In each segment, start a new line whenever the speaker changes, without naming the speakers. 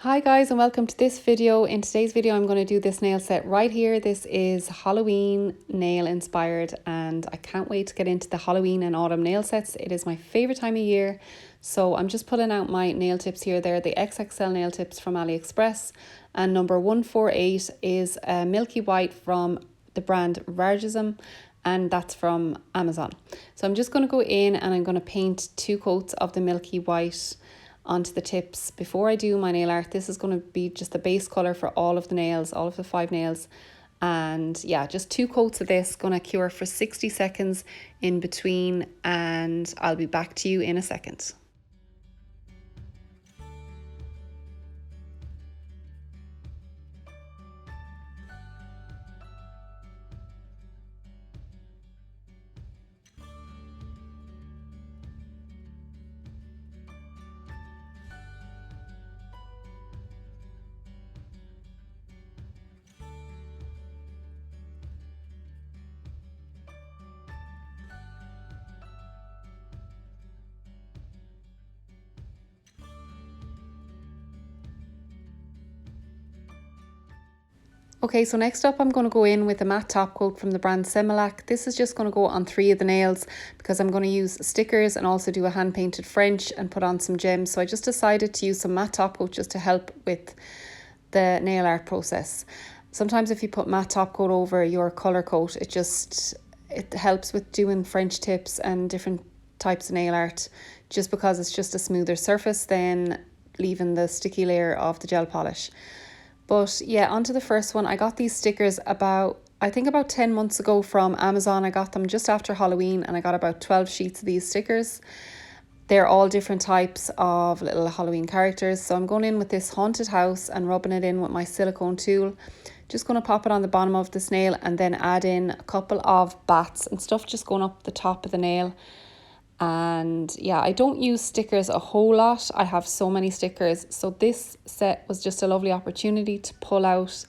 Hi guys, and welcome to this video. In today's video I'm going to do this nail set right here. This is Halloween nail inspired and I can't wait to get into the Halloween and autumn nail sets. It is my favorite time of year. So I'm just pulling out my nail tips here. They're the XXL nail tips from AliExpress, and number 148 is a milky white from the brand Begorgeousnails, and that's from Amazon. So I'm just going to go in and I'm going to paint 2 coats of the milky white onto the tips before I do my nail art. This is going to be just the base colour for all of the nails, all of the 5 nails. And yeah, just 2 coats of this, going to cure for 60 seconds in between, and I'll be back to you in a second. Okay, so next up I'm going to go in with a matte top coat from the brand Semilac. This is just going to go on 3 of the nails because I'm going to use stickers and also do a hand painted French and put on some gems. So I just decided to use some matte top coat just to help with the nail art process. Sometimes if you put matte top coat over your colour coat, it helps with doing French tips and different types of nail art, just because it's just a smoother surface than leaving the sticky layer of the gel polish. But yeah, onto the first one. I got these stickers about 10 months ago from Amazon. I got them just after Halloween and I got about 12 sheets of these stickers. They're all different types of little Halloween characters. So I'm going in with this haunted house and rubbing it in with my silicone tool. Just going to pop it on the bottom of this nail and then add in a couple of bats and stuff just going up the top of the nail. And yeah, I don't use stickers a whole lot. I have so many stickers. So this set was just a lovely opportunity to pull out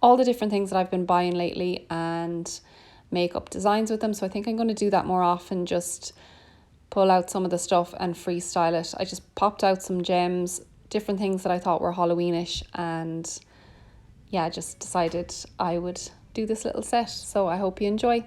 all the different things that I've been buying lately and make up designs with them. So I think I'm going to do that more often, just pull out some of the stuff and freestyle it. I just popped out some gems, different things that I thought were Halloweenish, and yeah, I just decided I would do this little set. So I hope you enjoy.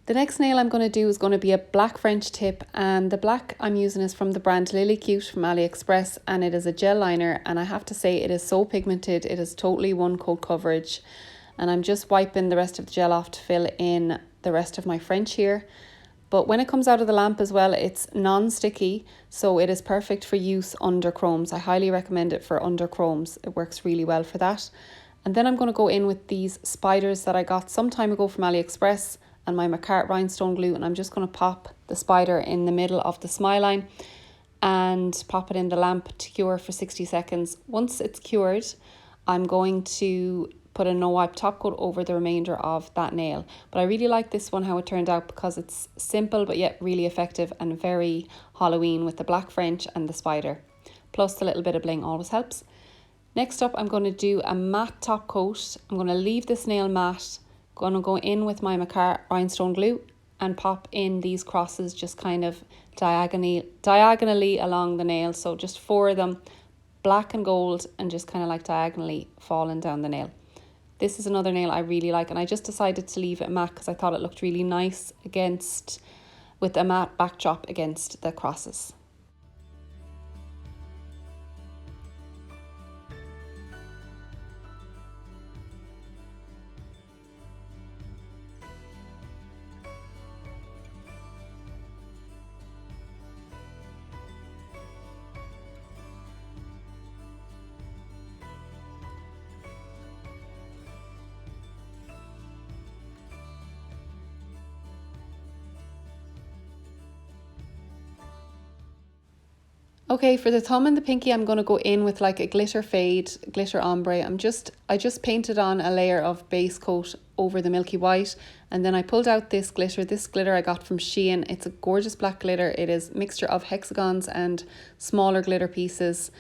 The next nail I'm going to do is going to be a black French tip, and the black I'm using is from the brand Lily Cute from AliExpress, and it is a gel liner, and I have to say it is so pigmented. It is totally one coat coverage, and I'm just wiping the rest of the gel off to fill in the rest of my French here. But when it comes out of the lamp as well, it's non-sticky, so it is perfect for use under chromes. I highly recommend it for under chromes. It works really well for that. And then I'm going to go in with these spiders that I got some time ago from AliExpress and my McCart rhinestone glue, and I'm just going to pop the spider in the middle of the smile line and pop it in the lamp to cure for 60 seconds. Once it's cured, I'm going to put a no wipe top coat over the remainder of that nail. But I really like this one, how it turned out, because it's simple but yet really effective and very Halloween with the black French and the spider. Plus a little bit of bling always helps. Next up, I'm going to do a matte top coat. I'm going to leave this nail matte. Going to go in with my McCart rhinestone glue and pop in these crosses just kind of diagonally along the nail. So just 4 of them, black and gold, and just kind of like diagonally falling down the nail. This is another nail I really like, and I just decided to leave it matte because I thought it looked really nice with a matte backdrop against the crosses. Okay, for the thumb and the pinky, I'm going to go in with like a glitter fade, glitter ombre. I just painted on a layer of base coat over the milky white, and then I pulled out this glitter. This glitter I got from Shein. It's a gorgeous black glitter. It is a mixture of hexagons and smaller glitter pieces.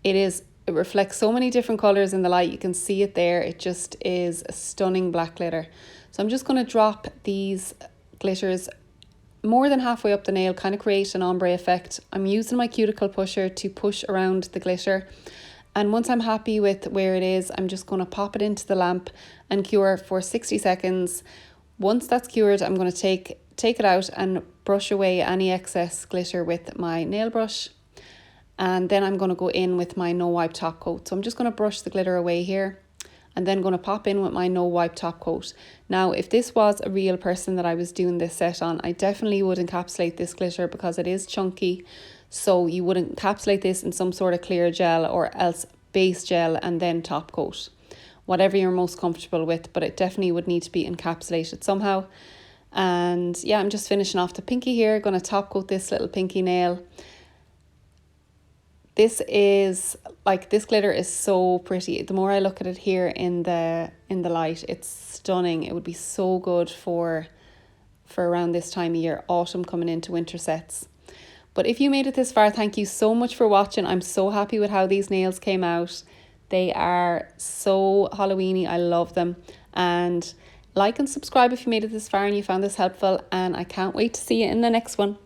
It reflects so many different colors in the light. You can see it there. It just is a stunning black glitter. So I'm just going to drop these glitters more than halfway up the nail, kind of create an ombre effect. I'm using my cuticle pusher to push around the glitter. And once I'm happy with where it is, I'm just going to pop it into the lamp and cure for 60 seconds. Once that's cured, I'm going to take it out and brush away any excess glitter with my nail brush. And then I'm going to go in with my no wipe top coat. So I'm just going to brush the glitter away here, and then going to pop in with my no wipe top coat. Now, if this was a real person that I was doing this set on, I definitely would encapsulate this glitter because it is chunky. So you would encapsulate this in some sort of clear gel or else base gel and then top coat. Whatever you're most comfortable with, but it definitely would need to be encapsulated somehow. And yeah, I'm just finishing off the pinky here. Going to top coat this little pinky nail. This glitter is so pretty. The more I look at it here in the light, it's stunning. It would be so good for around this time of year, autumn coming into winter sets. But if you made it this far, thank you so much for watching. I'm so happy with how these nails came out. They are so Halloweeny. I love them. And like and subscribe if you made it this far and you found this helpful. And I can't wait to see you in the next one.